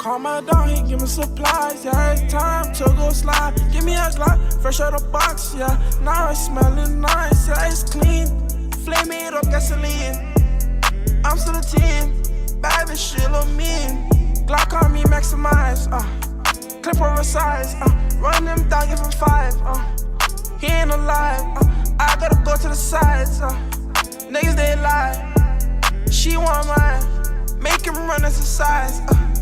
Call my dog, he give me supplies, yeah, it's time to go slide. Give me a slide, fresh out the box, yeah. Now it's smelling nice, yeah, it's clean. Flame it up, gasoline. I'm still a team, bad bitch, she look mean. Glock on me, maximize, clip over size, run them down, give him 5, he ain't alive, I gotta go to the sides, niggas they lie, she want mine, make him run exercise,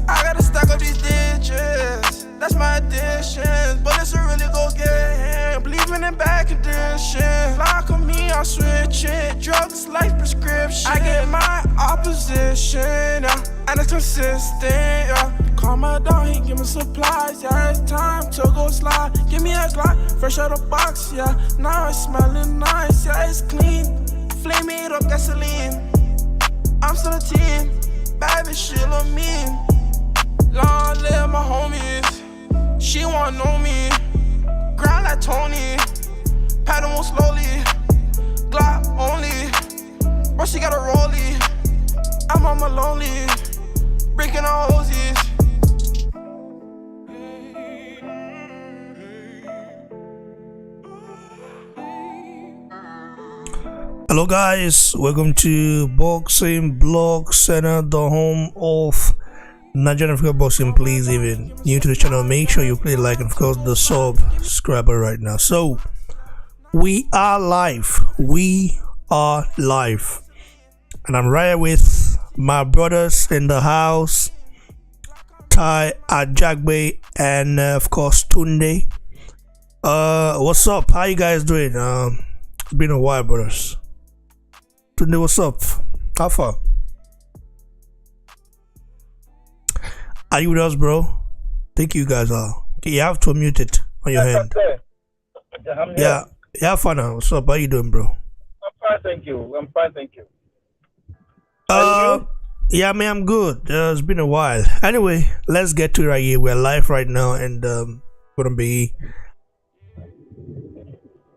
I gotta stack up these digits, that's my addition, but it's a really go get him, believing in bad condition, lock on me, I'll switch it, drugs life prescription, I get my opposition, and it's consistent, Call my dog, he give me supplies, yeah, it's time to go slide. Give me a slide, fresh out the box, yeah. Now it's smelling nice, yeah, it's clean. Flame it up, gasoline. I'm still a team, bad bitch, she look mean. Long live my homies, she wanna know me. Grind like Tony, paddle more slowly. Glock only, but she got a rollie. I'm on my lonely, breaking all hosies. Hello guys, welcome to Boxing Blog Center, the home of Nigerian African boxing. Please, even new to the channel, make sure you click like and of course the subscriber right now. So we are live, and I'm right with my brothers in the house, Ty Ajagbe and of course Tunde. What's up? How you guys doing? It's been a while, brothers. Tunde, what's up? How far? Are you with us, bro? Think you guys are. Okay, you have to unmute it on your hand. Yeah, fun now. What's up? How you doing, bro? I'm fine, thank you. Yeah, man, I'm good. It's been a while. Anyway, let's get to it right here. We're live right now, and gonna be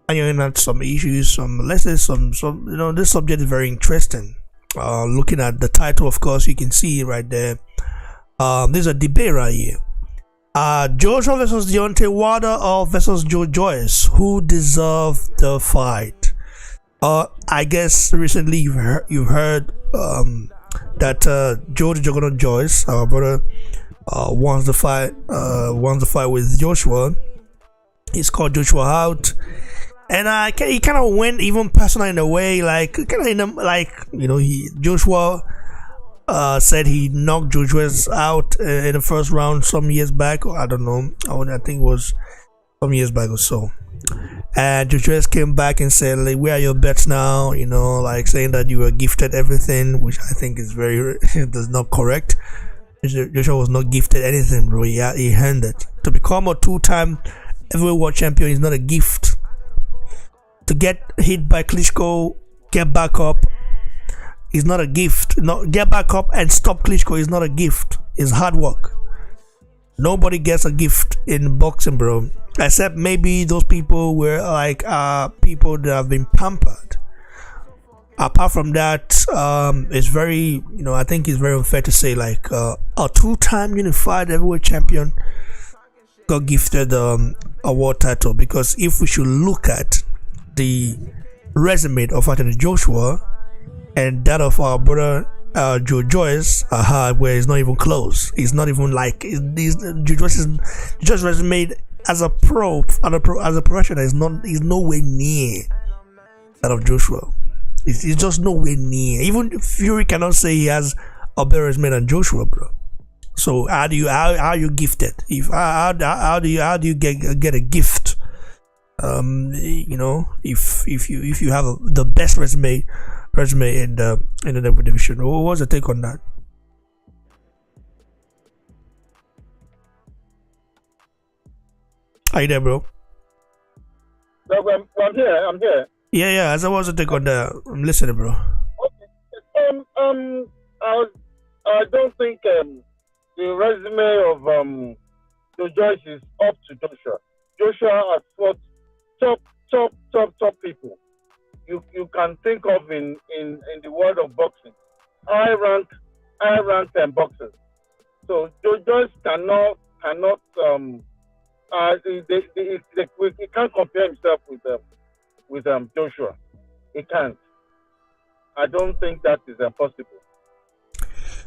ironing out some issues. Let's say some. This subject is very interesting. Looking at the title, of course, you can see it right there. There's a debate right here. Joshua versus Deontay Wilder or versus Joe Joyce. Who deserved the fight? I guess recently you've heard that Joshua-Joyce, our brother, wants the fight with Joshua. He's called Joshua out, and he kind of went even personal in a way, Joshua said he knocked Joe Joyce out in the first round some years back, or I don't know, I think it was some years back or so. And Joe Joyce came back and said, like, where are your bets now? Saying that you were gifted everything, which I think is that's not correct. Joshua was not gifted anything, bro. He earned it. To become a two-time heavyweight world champion is not a gift. To get hit by Klitschko, get back up, is not a gift. No, get back up and stop Klitschko is not a gift. It's hard work. Nobody gets a gift in boxing, bro, except maybe those people were people that have been pampered. Apart from that, it's very, I think it's very unfair to say a two-time unified heavyweight champion got gifted a world title, because if we should look at the resume of Anthony Joshua and that of our brother Joe Joyce, where it's not even close. It's not even Joe Joyce's resume as a professional is nowhere near that of Joshua. It's just nowhere near. Even Fury cannot say he has a better resume than Joshua, bro. So how are you gifted? How do you get a gift? If you have the best resume in the heavyweight division. What's the take on that? Are you there, bro? No, I'm here. Yeah. As I was to take on that, I'm listening, bro. Okay. I don't think the resume of Joe Joyce is up to Joshua. Joshua has fought top people you can think of in the world of boxing. High ranked boxers. So Joe Joyce cannot he can't compare himself with Joshua. He can't. I don't think that is possible.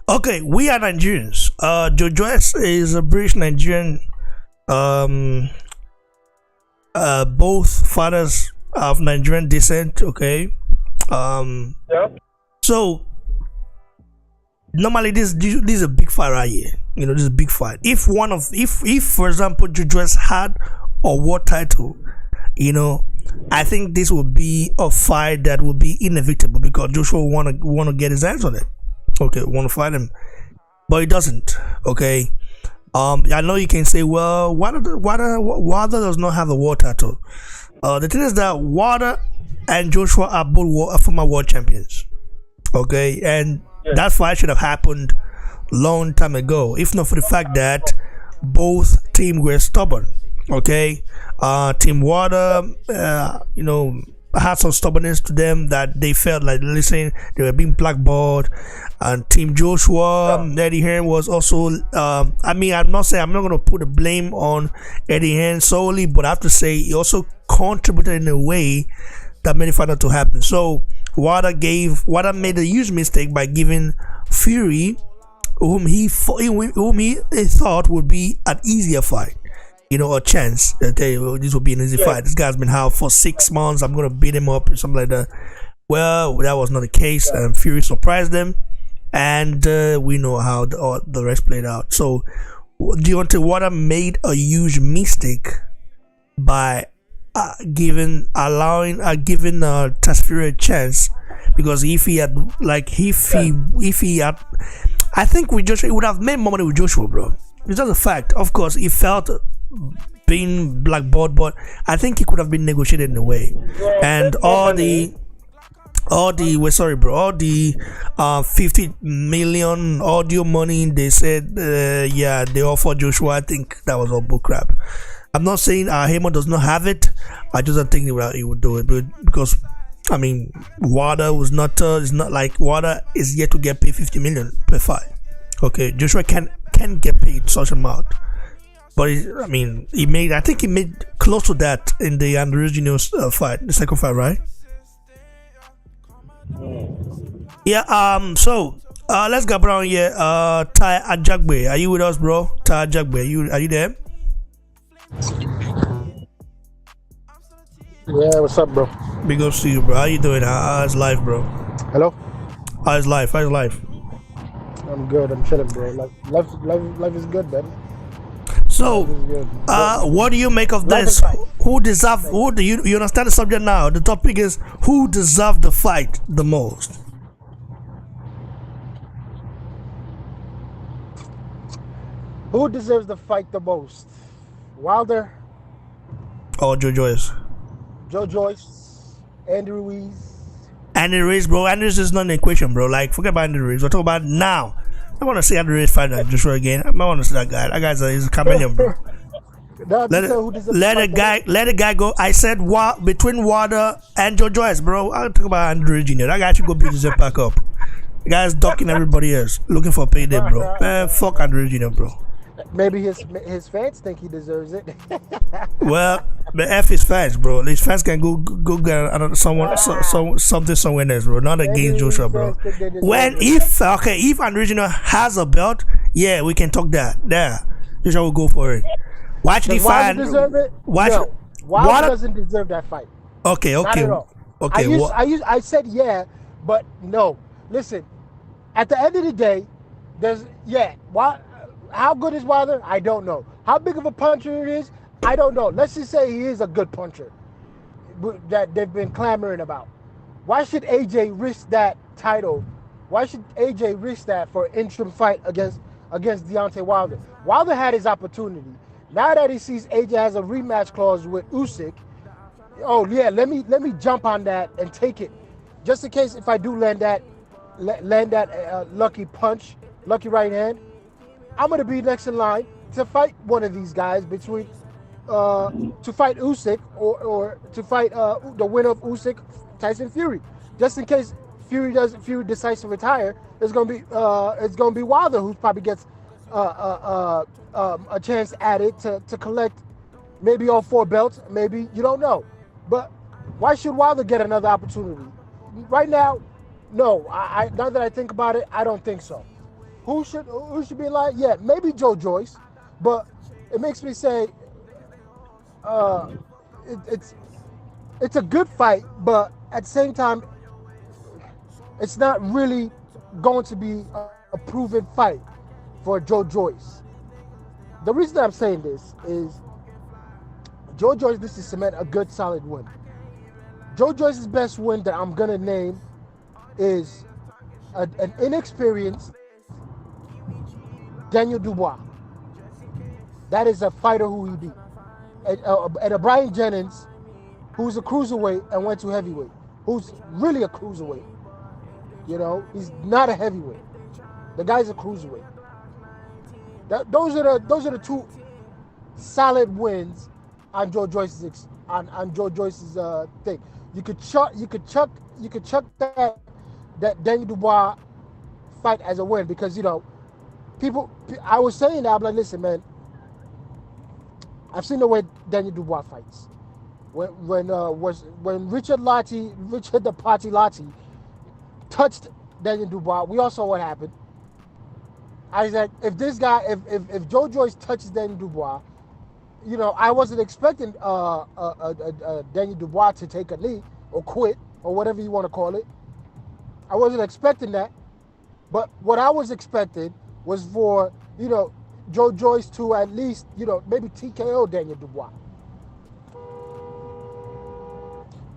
Okay, we are Nigerians. Joe Joyce is a British Nigerian. Both fathers of Nigerian descent. Okay. Yeah. So normally this is a big fight right here. You know, this is a big fight. If for example Joe Joyce had a world title, you know, I think this would be a fight that would be inevitable because Joshua want to get his hands on it. Okay, want to fight him, but he doesn't. Okay. I know you can say, well, Wilder does not have a world title. The thing is that Wilder and Joshua are both former world champions. Okay, and that fight should have happened long time ago, if not for the fact that both teams were stubborn. Okay, Team Wilder, you know, had some stubbornness to them that they felt like, listen, they were being blackballed. And Team Joshua, Eddie Hearn was also, I mean, I'm not going to put the blame on Eddie Hearn solely, but I have to say he also contributed in a way that made the final to happen. So Wilder made a huge mistake by giving Fury, whom he thought would be an easier fight, you know, a chance. Okay, well, this will be an easy fight. This guy's been out for 6 months. I'm going to beat him up or something like that. Well, that was not the case, and Fury surprised them. And we know how the rest played out. So Deontay Wilder made a huge mistake by giving Fury a chance, because if he had, I think with Joshua, he would have made more money with Joshua, bro. It's just a fact. Of course, he felt being blackballed, but I think he could have been negotiated in a way. And all the 50 million audio money they said, they offered Joshua. I think that was all bullcrap. I'm not saying Heyman does not have it. I just don't think he would do it, but because I mean, Wilder was not. It's not like Wilder is yet to get paid 50 million per fight. Okay, Joshua can get paid such amount, but he made. I think he made close to that in the Ruiz Jr. Fight, the second fight, right? Yeah. So let's go around here. Ty Ajagbe, are you with us, bro? Ty Ajagbe, are you there? Yeah, what's up, bro? Big ups to you, bro. How you doing? How's life, bro? Hello? How's life? I'm good. I'm chilling, bro. Life is good, man. So, what do you make of this? Who do you understand the subject now? The topic is who deserved the fight the most? Who deserves the fight the most? Wilder? Or Joe Joyce? Joe Joyce? Andy Ruiz? Andy Ruiz, bro. Andy Ruiz is not an equation, bro. Like, forget about Andy Ruiz. We're talking about now. I want to see Andy Ruiz fight Joshua again. I want to see that guy. That guy's a chameleon, bro. Let the guy go. I said between Wilder and Joe Joyce, bro. I'll talk about Andy Ruiz Jr. That guy should go beat his back up. The guy's ducking everybody else, looking for a payday, bro. Fuck Andy Ruiz Jr., bro. Maybe his fans think he deserves it. Well, the F his fans, bro. His fans can go get something somewhere else, bro. Not against Joshua, bro. If Andy Ruiz Jr. has a belt, yeah, we can talk that. Yeah, Joshua will go for it. Why should he fight? Deserve it? Wilder doesn't deserve that fight. Okay. Not at all. Okay. I said yeah, but no. Listen, at the end of the day, how good is Wilder? I don't know. How big of a puncher it is? I don't know. Let's just say he is a good puncher that they've been clamoring about. Why should AJ risk that title? Why should AJ risk that for an interim fight against Deontay Wilder? Wilder had his opportunity. Now that he sees AJ has a rematch clause with Usyk, oh yeah, let me jump on that and take it, just in case if I do land that lucky punch, lucky right hand. I'm gonna be next in line to fight one of these guys to fight Usyk or to fight the winner of Usyk, Tyson Fury. Just in case Fury decides to retire, it's gonna be Wilder who probably gets a chance at it to collect maybe all 4 belts. Maybe you don't know, but why should Wilder get another opportunity right now? No, I now that I think about it, I don't think so. Who should be like? Yeah, maybe Joe Joyce, but it makes me say uh, it's a good fight, but at the same time, it's not really going to be a proven fight for Joe Joyce. The reason that I'm saying this is Joe Joyce, this is cement a good solid win. Joe Joyce's best win that I'm gonna name is an inexperienced Daniel Dubois. That is a fighter who he beat. And a Brian Jennings, who's a cruiserweight and went to heavyweight, who's really a cruiserweight. You know, he's not a heavyweight. The guy's a cruiserweight. Those are the 2 solid wins on Joe Joyce's thing. You could chuck that Daniel Dubois fight as a win because people. I was saying that I'm like, listen, man. I've seen the way Daniel Dubois fights. When Richard the Party Lati touched Daniel Dubois, we all saw what happened. I was like, if Joe Joyce touches Daniel Dubois, I wasn't expecting Daniel Dubois to take a knee or quit or whatever you want to call it. I wasn't expecting that, but what I was expecting was for Joe Joyce to at least maybe TKO Daniel Dubois.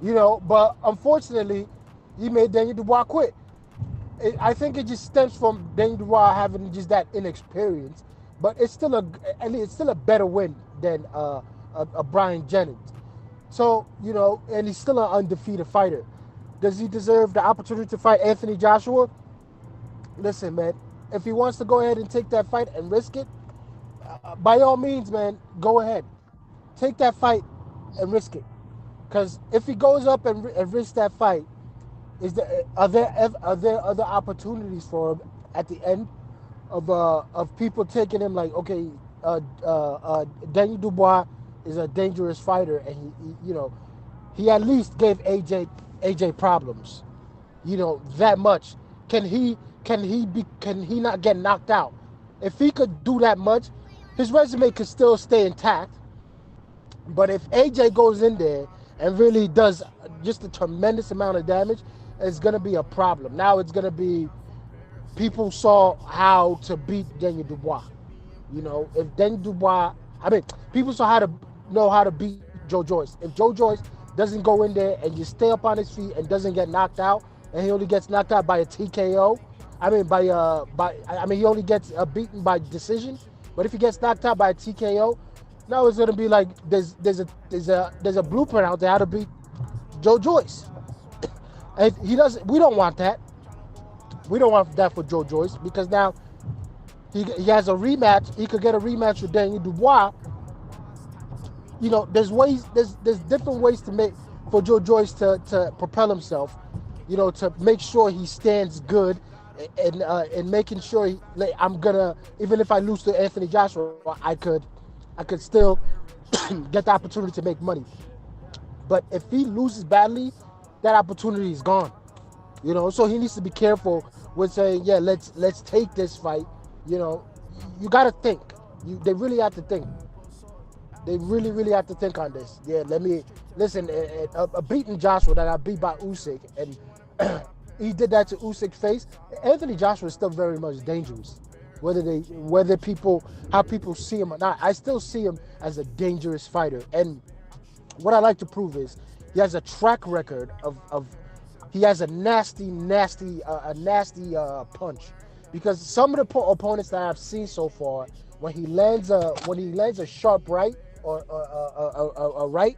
But unfortunately, he made Daniel Dubois quit. I think it just stems from Daniel Dubois having just that inexperience, but it's still a better win than a Brian Jennings. So and he's still an undefeated fighter. Does he deserve the opportunity to fight Anthony Joshua? Listen, man, if he wants to go ahead and take that fight and risk it, by all means, man, go ahead, take that fight and risk it. Because if he goes up and risks that fight, are there other opportunities for him at the end of people taking him like, okay, Daniel Dubois is a dangerous fighter, and he at least gave AJ problems, that much. Can he not get knocked out? If he could do that much, his resume could still stay intact. But if AJ goes in there and really does just a tremendous amount of damage, it's going to be a problem. Now it's going to be people saw how to beat Daniel Dubois. If Daniel Dubois, people saw how to beat Joe Joyce. If Joe Joyce doesn't go in there and just stay up on his feet and doesn't get knocked out, and he only gets knocked out by a TKO, he only gets beaten by decision. But if he gets knocked out by a TKO, now it's gonna be like there's a blueprint out there how to beat Joe Joyce. And he doesn't. We don't want that. We don't want that for Joe Joyce because now he has a rematch. He could get a rematch with Daniel Dubois. There's different ways to make for Joe Joyce to propel himself. To make sure he stands good and making sure even if I lose to Anthony Joshua, I could still get the opportunity to make money. But if he loses badly, that opportunity is gone. So he needs to be careful with saying, yeah, let's take this fight. You gotta think. They really have to think. They really, really have to think on this. Yeah, let me listen. A beaten Joshua that got beat by Usyk, and he did that to Usyk's face. Anthony Joshua is still very much dangerous. Whether people see him or not, I still see him as a dangerous fighter. And what I like to prove is he has a track record of he has a nasty punch. Because some of the opponents that I've seen so far, when he lands a sharp right or a right,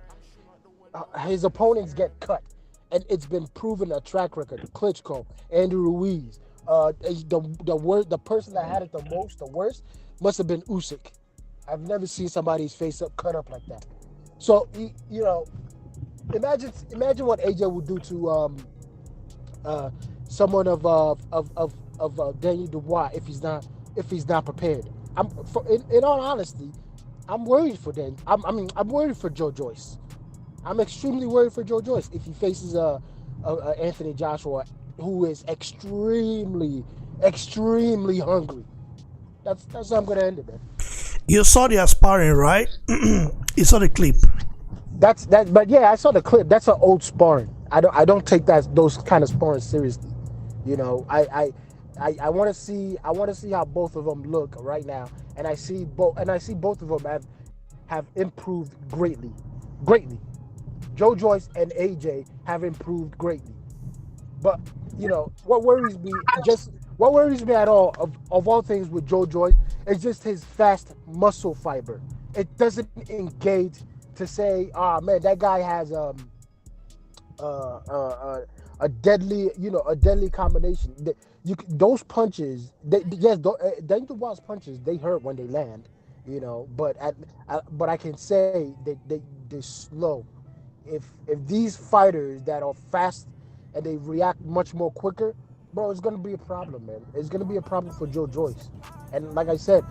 his opponents get cut, and it's been proven a track record. Klitschko, Andrew Ruiz, the person that had it the worst, must have been Usyk. I've never seen somebody's face up cut up like that. So imagine what AJ would do to someone of Daniel Dubois if he's not prepared. In all honesty, I'm worried for Dan. I'm worried for Joe Joyce. I'm extremely worried for Joe Joyce if he faces a Anthony Joshua who is extremely hungry. That's how I'm gonna end it, man. You saw the sparring, right? You saw the clip. But yeah, I saw the clip. That's an old sparring. I don't take those kind of sparring seriously. You know, I want to see how both of them look right now, and I see both of them have improved greatly. Joe Joyce and AJ have improved greatly. But you know what worries me at all things with Joe Joyce is just his fast muscle fiber. It doesn't engage to say, "Ah, man, that guy has a deadly combination." Those punches, Daniel Dubois' punches, they hurt when they land, you know. But I can say they're slow. If these fighters that are fast and they react much more quicker, bro, it's gonna be a problem, man. It's gonna be a problem for Joe Joyce. And like I said,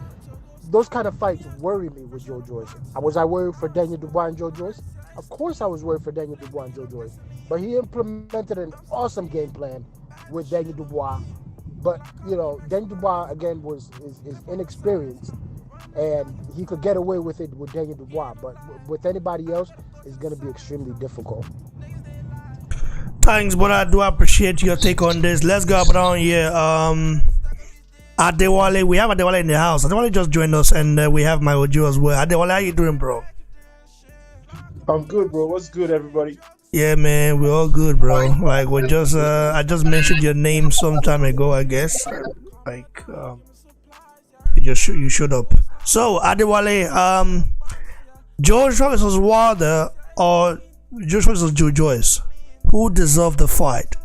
those kind of fights worry me with Joe Joyce. Was I worried for Daniel Dubois and Joe Joyce? Of course I was worried for Daniel Dubois and Joe Joyce. But he implemented an awesome game plan with Daniel Dubois. But, you know, Daniel Dubois, again, is inexperienced. And he could get away with it with Daniel Dubois. But with anybody else, it's going to be extremely difficult. Thanks, but I do appreciate your take on this. Let's go up down here. Adewale, we have Adewale in the house. Adewale just joined us, and we have my Ojo as well. Adewale, how you doing, bro? I'm good, bro. What's good, everybody? Yeah, man, we're all good, bro. Like, we just, I just mentioned your name some time ago, I guess. Like, you showed up. So, Adewale, Joshua versus Wilder or Joshua versus Joe Joyce? Who deserved the fight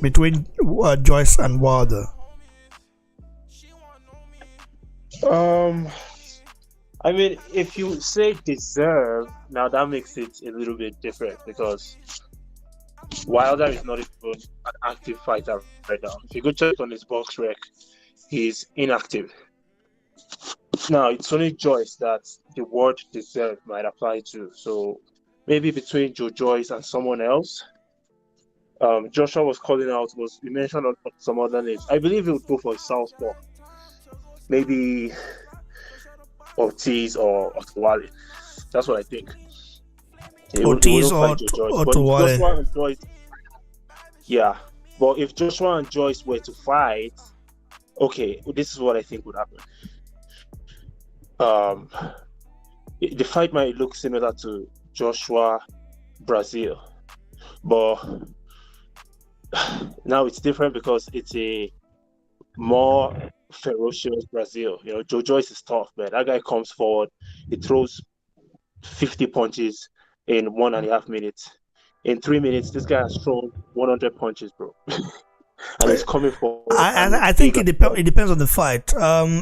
between Joyce and Wilder? I mean, if you say deserve, now that makes it a little bit different because Wilder is not even an active fighter right now. If you go check on his box rec, he's inactive. Now, it's only Joyce that the word deserve might apply to. So maybe between Joe Joyce and someone else. Joshua was calling out, we mentioned some other names. I believe he would go for a southpaw. Maybe Ortiz or Otawale. That's what I think. Ortiz or Otawale. Yeah. But if Joshua and Joyce were to fight, okay, this is what I think would happen. The fight might look similar to Joshua Brazil, but now it's different because it's a more ferocious Brazil. You know, Joe Joyce is tough, man. That guy comes forward, he throws 50 punches in 1.5 minutes. In 3 minutes, this guy has thrown 100 punches, bro. And he's coming forward. I think it depends on the fight.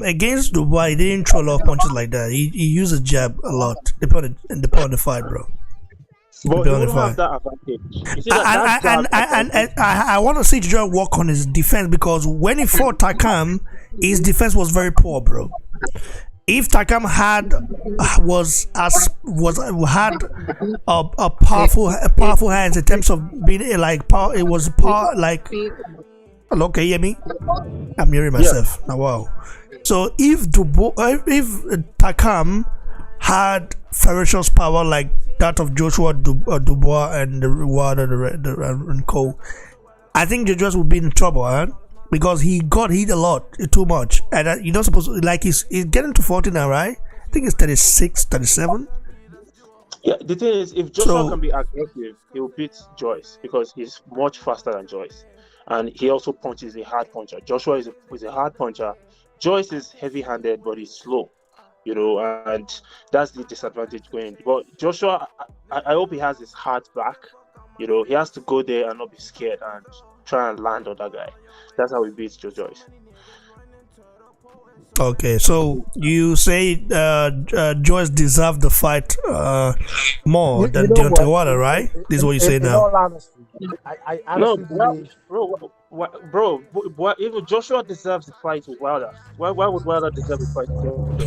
Against Dubai, he didn't throw a lot of punches like that. He used a jab a lot. Depending on the fight, bro. But you don't have that advantage. I want to see Joe work on his defense because when he fought Takam, his defense was very poor, bro. If Takam had a powerful hands in terms of being like power, it was power like. Hello, can you hear me? I'm hearing myself. Yeah. Oh, wow. So if Takam had ferocious power like that of Joshua Dubois and the Wilder and Co, I think Joshua would be in trouble, huh? Because he got hit a lot, too much, and you're not supposed to, like he's getting to 40 now, right? I think it's 36, 37. Yeah, the thing is, if Joshua can be aggressive, he will beat Joyce because he's much faster than Joyce. And he also punches a hard puncher. Joshua is a hard puncher. Joyce is heavy-handed, but he's slow, you know, and that's the disadvantage going. But Joshua, I hope he has his heart back. You know, he has to go there and not be scared and try and land on that guy. That's how he beats Joe Joyce. Okay, so you say Joyce deserved the fight more than Deontay Wilder, right? This is what you say now. In all honesty, I No, honestly believe. even Joshua deserves the fight with Wilder. Why would Wilder deserve the fight with Joshua?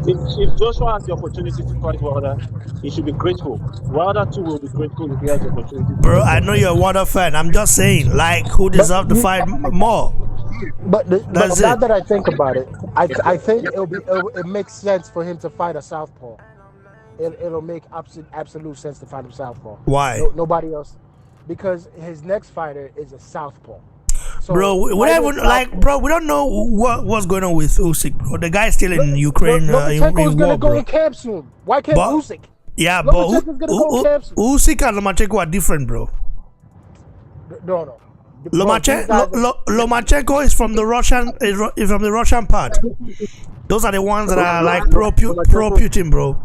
If Joshua has the opportunity to fight Wilder, he should be grateful. Wilder too will be grateful if he has the opportunity to Bro, fight I know Joshua. you're a Water fan. I'm just saying, like, who But deserve to fight more? but That's now it. that I think about it, I think it makes sense for him to fight a southpaw. It'll make absolute sense to fight him southpaw. Why? Nobody else, because his next fighter is a southpaw. So Bro, we don't even like, bro. We don't know what's going on with Usyk, bro. The guy's still in Ukraine Lomachenko's in gonna war, go bro. in camp soon. Why can't But- Usyk? Yeah, but Lomachenko's gonna go in camp soon. Usyk and Lomachenko are different, bro. No. Lomachenko is from the Russian part. Those are the ones that are like pro Putin, bro.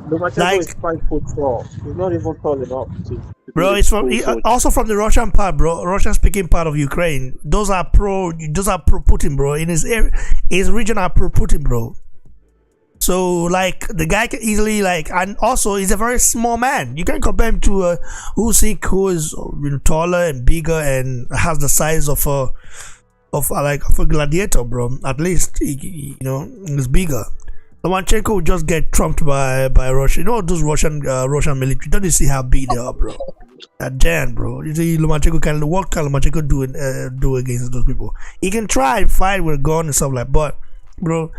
Lomachenko Like- is 5'4". He's not even tall enough to Bro, be it's from full soldier. also from the Russian part, bro. Russian speaking part of Ukraine. Those are pro Putin, bro. In his area, his region are pro Putin, bro. So like the guy can easily like, and also he's a very small man. You can compare him to Usyk, who is taller and bigger and has the size of a gladiator, bro. At least he's bigger. Lomachenko will just get trumped by Russia. You know those Russian military. Don't you see how big they are, bro? That giant, bro. You see Lomachenko what can Lomachenko do against those people? He can try and fight with a gun and stuff like, but bro.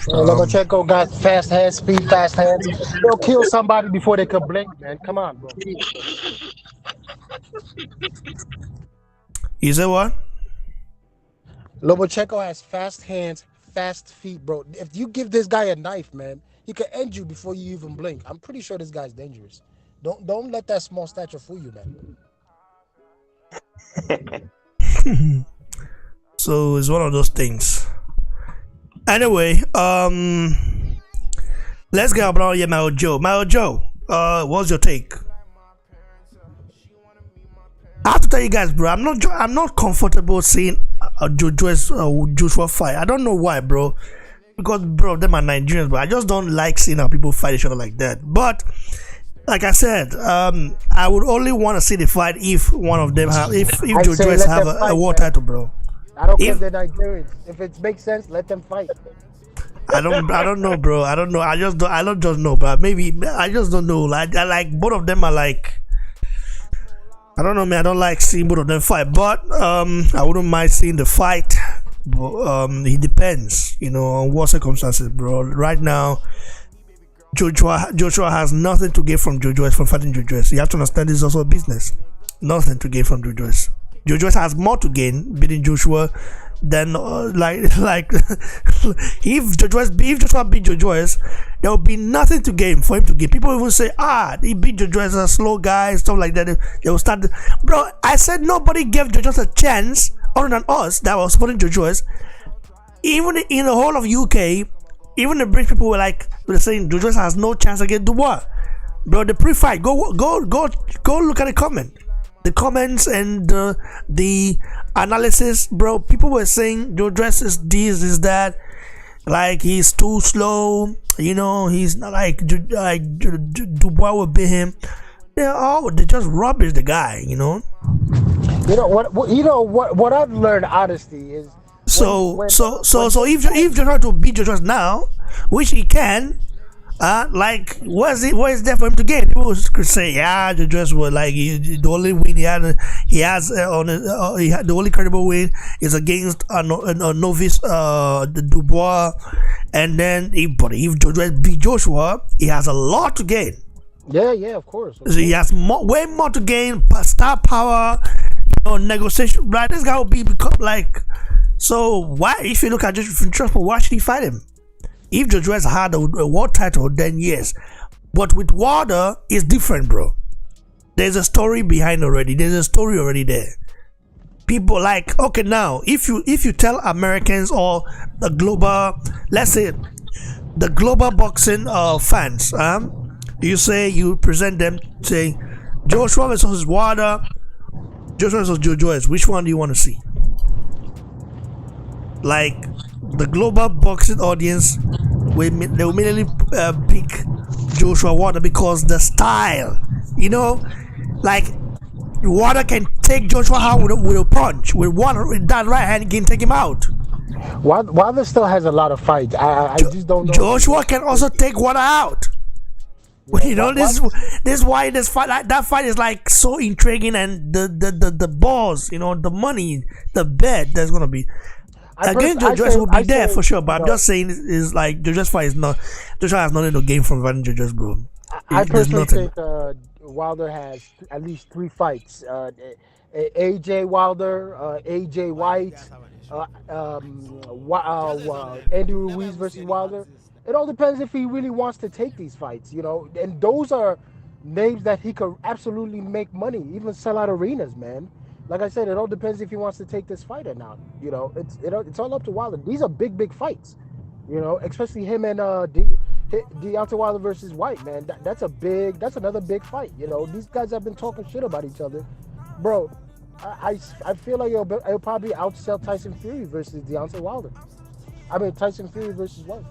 Lomachenko got fast hands, speed, fast hands. They'll kill somebody before they can blink, man. Come on, bro. You say what? Lomachenko has fast hands, fast feet, bro. If you give this guy a knife, man, he can end you before you even blink. I'm pretty sure this guy's dangerous. Don't let that small stature fool you, man. So it's one of those things. Anyway, let's get about Mao Joe. Mao Joe, what's your take? I have to tell you guys, bro, I'm not comfortable seeing Joe Joyce Joshua fight. I don't know why, bro. Because bro, them are Nigerians, but I just don't like seeing how people fight each other like that. But like I said, I would only want to see the fight if one of them if Joe Joyce have a war title, bro. I don't care if they're Nigerians. If it makes sense, let them fight. I don't know, bro. I don't know. I don't just know, but maybe I just don't know. Like I like both of them are like, I don't know, man. I don't like seeing both of them fight, but I wouldn't mind seeing the fight. But, it depends, on what circumstances, bro. Right now, Joshua has nothing to gain from Joe Joyce from fighting Joe Joyce. You have to understand this is also a business. Nothing to gain from Joe Joyce. Joe Joyce has more to gain beating Joshua than if Joshua beat Joe Joyce, there will be nothing to gain for him to gain. People even say, he beat Joe Joyce, a slow guy, stuff like that. They will start. Bro, I said nobody gave Joe Joyce a chance other than us that was supporting Joe Joyce. Even in the whole of UK, even the British people were saying Joe Joyce has no chance against Dubois. Bro, the pre-fight, go look at the comments and the analysis, bro. People were saying Joe Joyce is this, is that, like he's too slow. He's not like Dubois will beat him. They just rubbish the guy. What I've learned, honesty is. So if Joshua to beat Joe Joyce now, which he can. What is there for him to gain? People could say, Joe Joyce was the only win the only credible win is against a novice, Dubois, and then if Joe Joyce beat Joshua, he has a lot to gain. Yeah, of course. So he has way more to gain, star power, negotiation. Right, this guy will become like. So why, if you look at Joshua, why should he fight him? If Joe Joyce had a world title, then yes. But with Wilder, it's different, bro. There's a story behind already. There's a story already there. People okay, now, if you tell Americans or the global, let's say, the global boxing fans, you present them saying, Joshua versus Wilder, Joshua versus Joe Joyce, which one do you want to see? The global boxing audience they will immediately pick Joshua Wilder because the style, Like Wilder can take Joshua out with a punch. With that right hand, he can take him out. Wilder still has a lot of fights. I just don't know. Joshua can also take Wilder out. Yeah, this is why this fight, that fight is like so intriguing, and the balls, the money, the bet that's gonna be. Again, Joe Joyce will be there for sure, but I'm just saying is like Joe Joyce fight is not. Joshua has nothing to gain from fighting Joe Joyce, bro. I personally think Wilder has at least 3 fights. AJ Wilder, AJ White, Andy Ruiz versus Wilder. It all depends if he really wants to take these fights, and those are names that he could absolutely make money, even sell out arenas, man. Like I said, it all depends if he wants to take this fight or not. It's all up to Wilder. These are big fights, especially him and Deontay Wilder versus White, man. That's another big fight. These guys have been talking shit about each other, bro. I feel like it'll probably outsell Tyson Fury versus Deontay Wilder. I mean Tyson Fury versus White.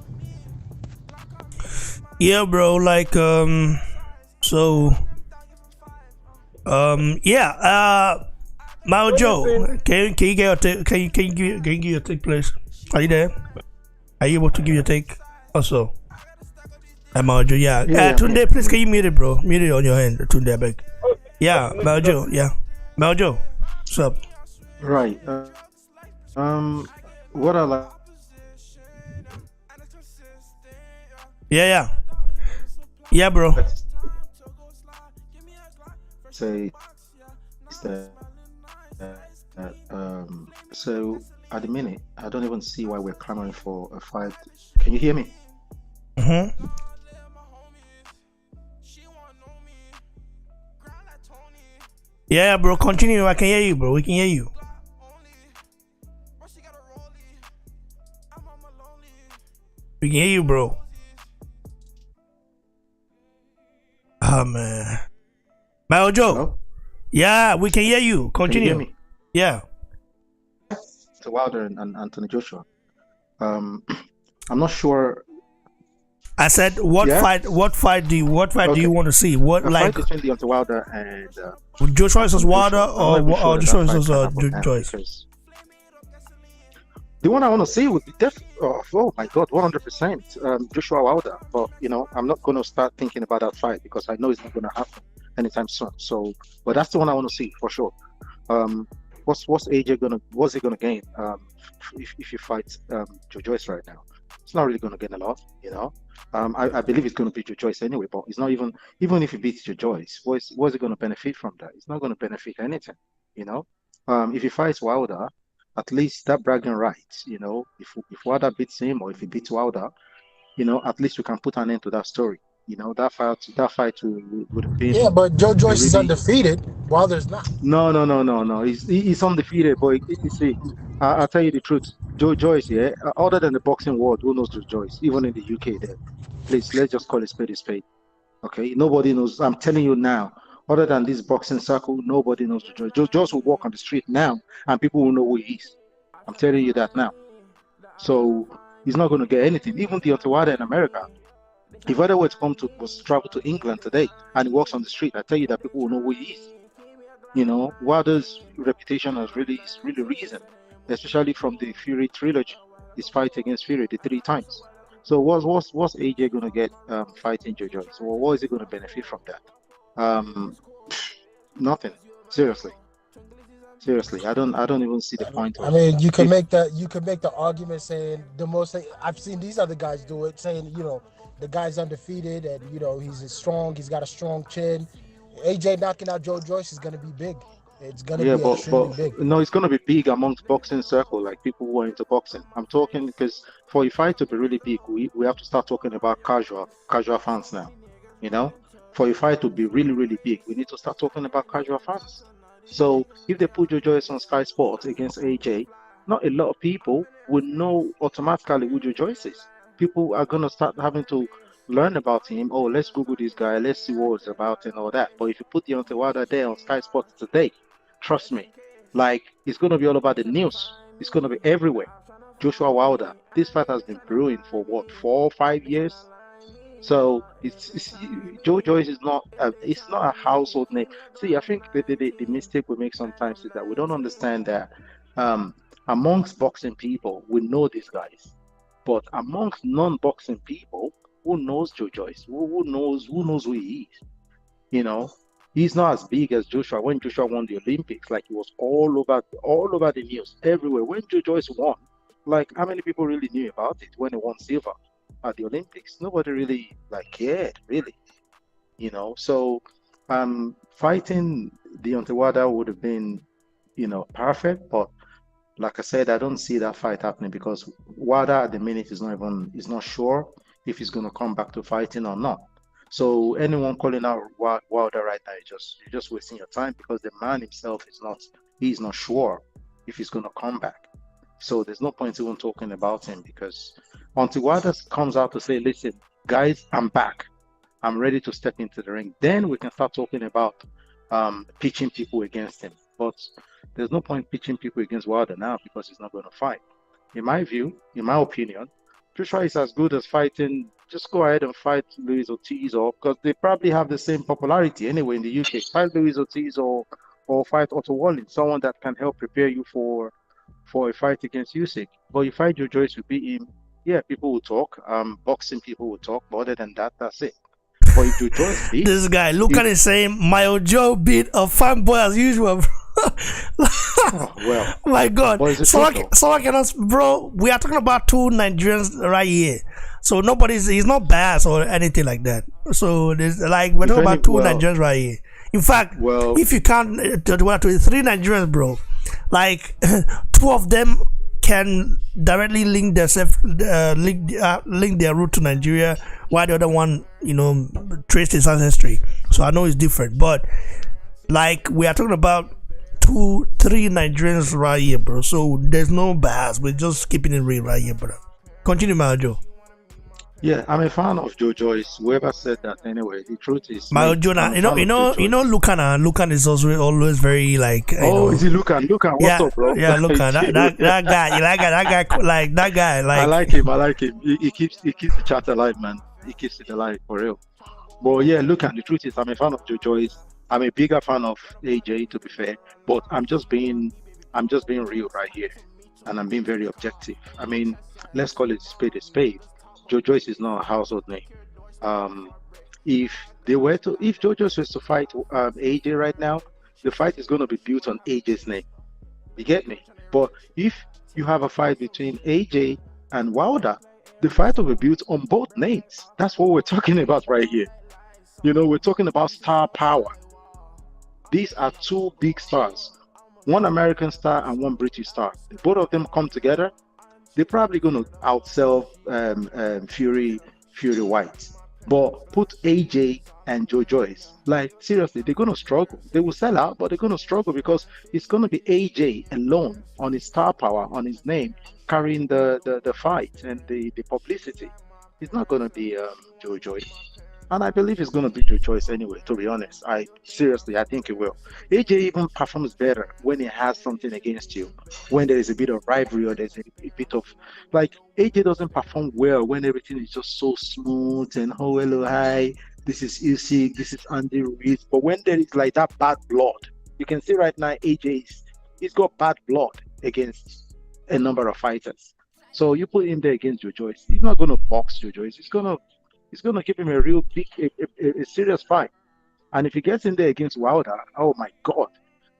Yeah, bro. Like, Mao Joe, can you get your take? Can you give your take, please? Are you there? Are you able to give your take? Also, Mao Joe, yeah. Tunde, please, can you mute it, bro? Mute it on your hand, Tunde, I beg. Yeah, Mao Joe, yeah. Mao Joe, what's up? Right. What I like. Yeah, bro. Say that. So at the minute, I don't even see why we're clamoring for a fight. Can you hear me? Mm-hmm. Yeah, bro. Continue. I can hear you, bro. We can hear you. We can hear you, bro. Oh man, Mao Joe. Hello? Yeah, we can hear you. Continue. Can you hear me? Yeah. To Wilder and Anthony Joshua. I'm not sure. I said, what fight do you want to see? What fight between Deontay Wilder and Joshua versus Wilder or Joshua versus Joyce? The one I want to see would be oh my God, 100% Joshua Wilder. But I'm not going to start thinking about that fight because I know it's not going to happen anytime soon. So, but that's the one I want to see for sure. What's AJ what's he gonna gain if he fights Joe Joyce right now? It's not really gonna gain a lot, I believe it's gonna be Joe Joyce anyway, but it's not even if he beats Joe Joyce, what's he gonna benefit from that? It's not gonna benefit anything, If he fights Wilder, at least that bragging rights, if Wilder beats him or if he beats Wilder, at least we can put an end to that story. That fight would have been. Yeah, but Joe Joyce is undefeated. Wilder's not. No. He's undefeated, boy. You see, I'll tell you the truth. Joe Joyce, other than the boxing world, who knows Joe Joyce? Even in the UK, there. Please, let's just call it spade a spade. Okay, nobody knows. I'm telling you now. Other than this boxing circle, nobody knows Joe Joyce. Joe Joyce will walk on the street now, and people will know who he is. I'm telling you that now. So he's not going to get anything. Even Deontay Wilder in America. If Wilder were to travel to England today and he walks on the street, I tell you that people will know who he is. Wilder's reputation has really risen, especially from the Fury trilogy, his fight against Fury the 3 times. So what's AJ gonna get fighting Joe Joyce? Well, what is he gonna benefit from that? Nothing. Seriously, I don't even see the point. I mean, you can make the argument saying I've seen these other guys do it, saying the guy's undefeated and he's strong. He's got a strong chin. AJ knocking out Joe Joyce is gonna be big. It's gonna be extremely big. No, it's gonna be big amongst boxing circle, like people who are into boxing. I'm talking because for a fight to be really big, we have to start talking about casual fans now. For a fight to be really big, we need to start talking about casual fans. So if they put Joe Joyce on Sky Sports against AJ, not a lot of people would know automatically who Joe Joyce is. People are going to start having to learn about him. Oh, let's Google this guy. Let's see what it's about and all that. But if you put Deontay Wilder there on Sky Sports today, trust me, it's going to be all about the news. It's going to be everywhere. Joshua Wilder, this fight has been brewing for 4 or 5 years? So Joe Joyce is not it's not a household name. See, I think the mistake we make sometimes is that we don't understand that um, amongst boxing people we know these guys, but amongst non-boxing people, who knows Joe Joyce? Who knows who he is? You know, he's not as big as Joshua. When Joshua won the Olympics, like he was all over the news everywhere. When Joe Joyce won, like how many people really knew about it when he won silver at the Olympics? Nobody really like cared, really. So fighting Deontay Wilder would have been, perfect, but like I said, I don't see that fight happening because Wilder at the minute is not sure if he's going to come back to fighting or not. So anyone calling out Wilder right now, you're just wasting your time because the man himself he's not sure if he's going to come back. So there's no point even talking about him because until Wilder comes out to say, listen, guys, I'm back. I'm ready to step into the ring. Then we can start talking about pitching people against him. But there's no point pitching people against Wilder now because he's not going to fight. In my view, in my opinion, Joshua is as good as fighting. Just go ahead and fight Luis Ortiz, or because they probably have the same popularity anyway in the UK. Fight Luis Ortiz or fight Otto Wallin, someone that can help prepare you for a fight against Usyk. But you fight Joe Joyce, you beat him. Yeah, people will talk. Boxing people will talk. But other than that, that's it. But if Joe Joyce beat this guy, look at it saying, my Joe beat a fanboy as usual, bro. Well, my God. Someone cannot, bro. We are talking about two Nigerians right here. So he's not biased or anything like that. So there's like, we're talking about two Nigerians right here. In fact, if you count 3 Nigerians, bro, like 2 of them can directly link link their route to Nigeria, while the other one, traced his ancestry. So I know it's different, but like we are talking about 2-3 Nigerians right here, bro. So there's no bias. We're just keeping it real right here, bro. Continue, Joe. Yeah, I'm a fan of Joe Joyce. Whoever said that, anyway, the truth is, Jonah, Lucan is also always very like. Is he Lucan? What's up, bro? Yeah, Lucan. that guy. You like that guy? Like that guy. Like I like him. He keeps the chat alive, man. He keeps it alive for real. But yeah, Lucan. The truth is, I'm a fan of Joe Joyce. I'm a bigger fan of AJ, to be fair. But I'm just being real right here, and I'm being very objective. I mean, let's call it spade a spade. Joe Joyce is not a household name. If Joe Joyce was to fight AJ right now, the fight is going to be built on AJ's name. You get me? But if you have a fight between AJ and Wilder, the fight will be built on both names. That's what we're talking about right here. We're talking about star power. These are 2 big stars, one American star and one British star. Both of them come together. They're probably going to outsell Fury White. But put AJ and Joe Joyce, like seriously, they're going to struggle. They will sell out, but they're going to struggle because it's going to be AJ alone on his star power, on his name, carrying the fight and the publicity. It's not going to be Joe Joyce. And I believe it's going to be Joe Joyce anyway, to be honest. I think it will. AJ even performs better when he has something against you. When there is a bit of rivalry or there's a bit of... Like, AJ doesn't perform well when everything is just so smooth and, oh, hello, hi, this is Usyk, this is Andy Ruiz. But when there is like that bad blood, you can see right now he's got bad blood against a number of fighters. So you put him there against Joe Joyce. He's not going to box Joe Joyce. He's going to give him a real big, a serious fight. And if he gets in there against Wilder, oh my God,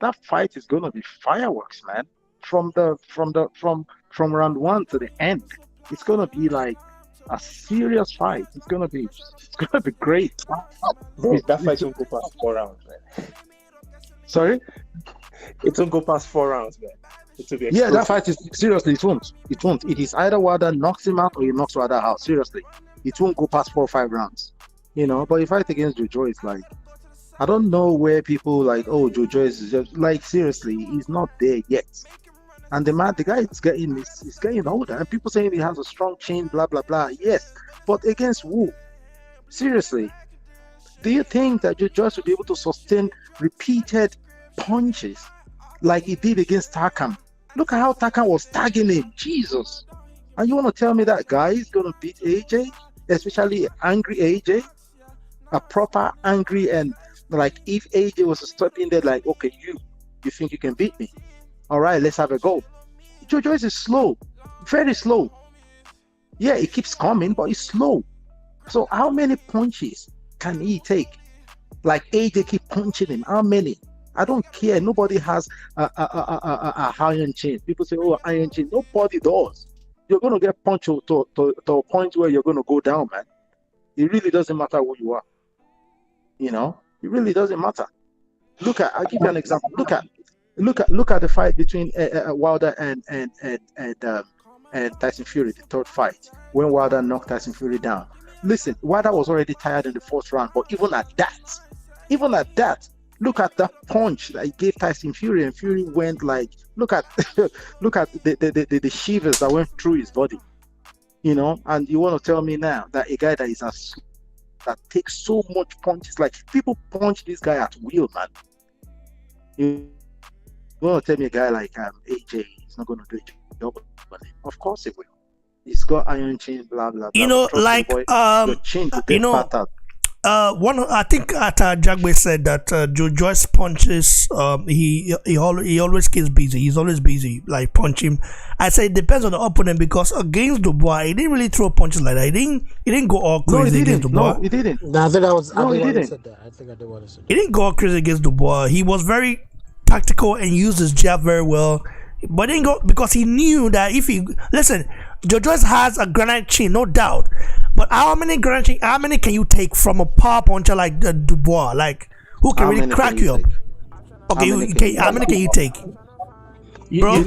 that fight is going to be fireworks, man. From round 1 to the end, it's going to be like a serious fight. It's going to be great. Bro, that fight won't go past 4 rounds, man. Sorry? It won't go past 4 rounds, man. Yeah, that fight is seriously. It won't. It is either Wilder knocks him out or he knocks Wilder out. Seriously. It won't go past 4 or 5 rounds, But if I fight against Joe Joyce, like, I don't know where people like, oh, Joe Joyce is just like, seriously, he's not there yet. And the guy is getting older, and people saying he has a strong chin, blah blah blah. Yes, but against who? Seriously, do you think that Joe Joyce will be able to sustain repeated punches like he did against Takam? Look at how Takam was tagging him, Jesus! And you want to tell me that guy is going to beat AJ? especially angry AJ, a proper angry, and like if AJ was to step in there, like, okay, you think you can beat me? All right, let's have a go. Joe Joyce is slow, very slow. Yeah, it keeps coming, but it's slow. So how many punches can he take? Like AJ keep punching him. How many? I don't care. Nobody has a iron chin. People say, oh, iron chin. Nobody does. You're going to get punched to a point where you're going to go down, man. It really doesn't matter who you are. You know, it really doesn't matter. I'll give you an example. Look at the fight between Wilder and Tyson Fury, the third fight, when Wilder knocked Tyson Fury down. Listen, Wilder was already tired in the fourth round, but even at that, look at that punch that he gave Tyson Fury, and Fury went like, look at the shivers that went through his body, you know. And you want to tell me now that a guy that takes so much punches, like people punch this guy at will, man. You want to tell me a guy like AJ is not going to do a job on him? Of course he will. He's got iron chin, blah blah blah. You know, like your chin will get battered. I think Jagbe said that Joe Joyce punches. He always gets busy. He's always busy, like punching. I say it depends on the opponent, because against Dubois, he didn't really throw punches like that. He didn't go all crazy against Dubois. No, he didn't. No, I think that was. No, he didn't. Said that. I think I did want to say that. He didn't go all crazy against Dubois. He was very tactical and used his jab very well. But didn't go, because he knew that if he listen, Joe Joyce has a granite chin, no doubt. But how many can you take from a power puncher like Dubois? Like, who can really crack you up? Okay, how many can you take? Bro,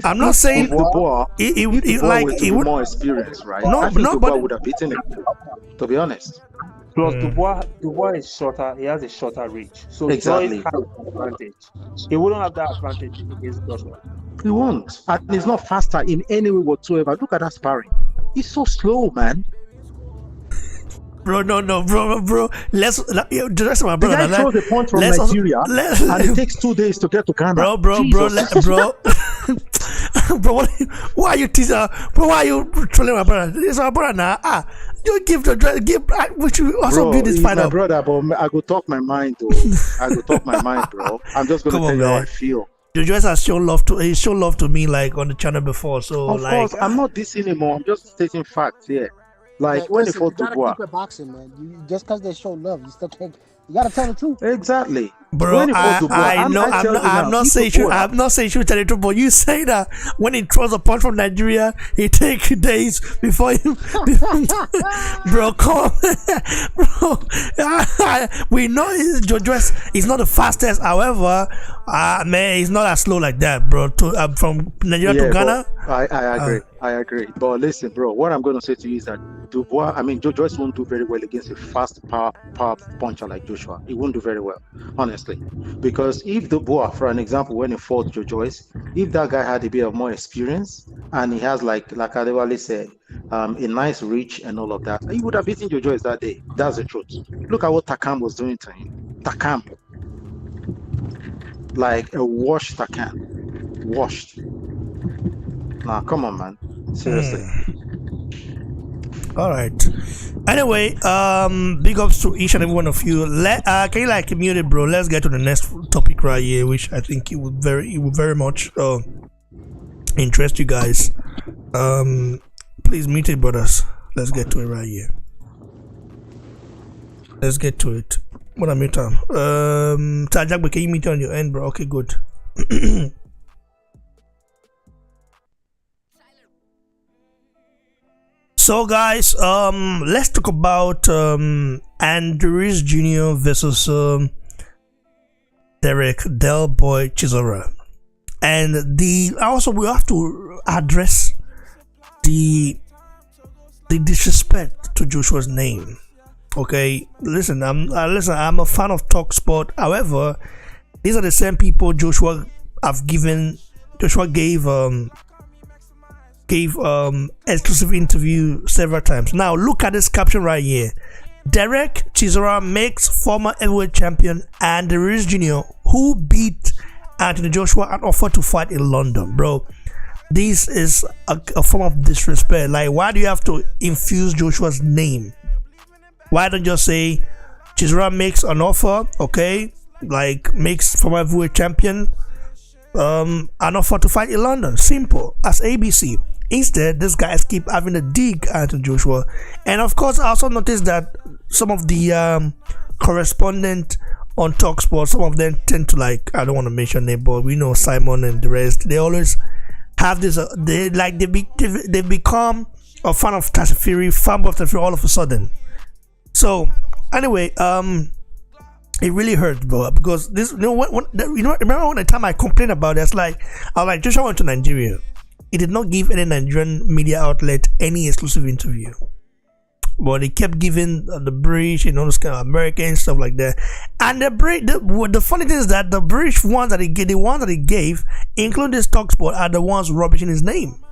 I'm not saying Dubois. It would more experience, right? No, Dubois but would have beaten him. To be honest. Plus, Dubois is shorter. He has a shorter reach, so Exactly. Joyce has an advantage. He wouldn't have that advantage against Joshua. He won't. And he's not faster in any way whatsoever. Look at that sparring. He's so slow, man. Bro, no, bro. The rest of my The brother. guy throws a punch from Nigeria, and it takes 2 days to get to Ghana. Bro. Bro, why are you teasing? Bro, why are you trolling my brother? It's my brother now. You give. We should also build this fight my up. brother, but I go talk my mind, though. I go talk my mind, bro. I'm just gonna tell you how I feel. Joe Joyce has shown love to me, like on the channel before. So Of course, I'm not dissing anymore. I'm just stating facts here. Like when they fought Dubois. Keep it boxing, man. You just because they show love, you still can't. You gotta tell the truth. Exactly. Bro, I'm not saying you should tell the truth, but you say that when he throws a punch from Nigeria, he takes days before him. Bro, come on. Bro, we know Joe Joyce is not the fastest. However, man, he's not as slow like that, bro. From Nigeria to Ghana. I agree. But listen, bro, what I'm going to say to you is that Joe Joyce won't do very well against a fast power puncher like Joshua. He won't do very well, honestly. Because if Dubois, for an example, when he fought Joe Joyce, if that guy had a bit of more experience and he has, like Adewale said, a nice reach and all of that, he would have beaten Joe Joyce that day. That's the truth. Look at what Takam was doing to him. Takam. Like a washed Takam. Washed. Nah, come on, man. Seriously. All right. Anyway, big ups to each and every one of you. Can you mute it, bro? Let's get to the next topic right here, which I think it would very much interest you guys. Please mute it, brothers. Let's get to it right here. Let's get to it. What am I time? Tajak, can you mute it on your end, bro? Okay, good. So guys, let's talk about Ruiz Jr. versus Derek Del Boy Chisora, and we have to address the disrespect to Joshua's name. Okay, listen, I'm a fan of Talk Sport. However, these are the same people Joshua gave exclusive interview several times. Now look at this caption right here. Derek Chisora makes former heavyweight champion Ruiz Jr., who beat Anthony Joshua, an offer to fight in London. Bro, this is a form of disrespect. Like, why do you have to infuse Joshua's name? Why don't you just say Chisora makes an offer, okay? Like, makes former heavyweight champion an offer to fight in London. Simple as ABC. Instead, these guys keep having a dig at Joshua. And of course, I also noticed that some of the correspondent on TalkSport, some of them tend to, like, I don't want to mention name, but we know Simon and the rest, they always have this, they become a fan of Tyson Fury, fan of Tyson Fury all of a sudden. So, anyway, it really hurt, bro, because this, remember when the time I complained about this, like, I was like, Joshua went to Nigeria. He did not give any Nigerian media outlet any exclusive interview, but he kept giving the British and all this kind of American stuff like that. And the funny thing is that the British ones that he gave, including this TalkSport, are the ones rubbishing his name.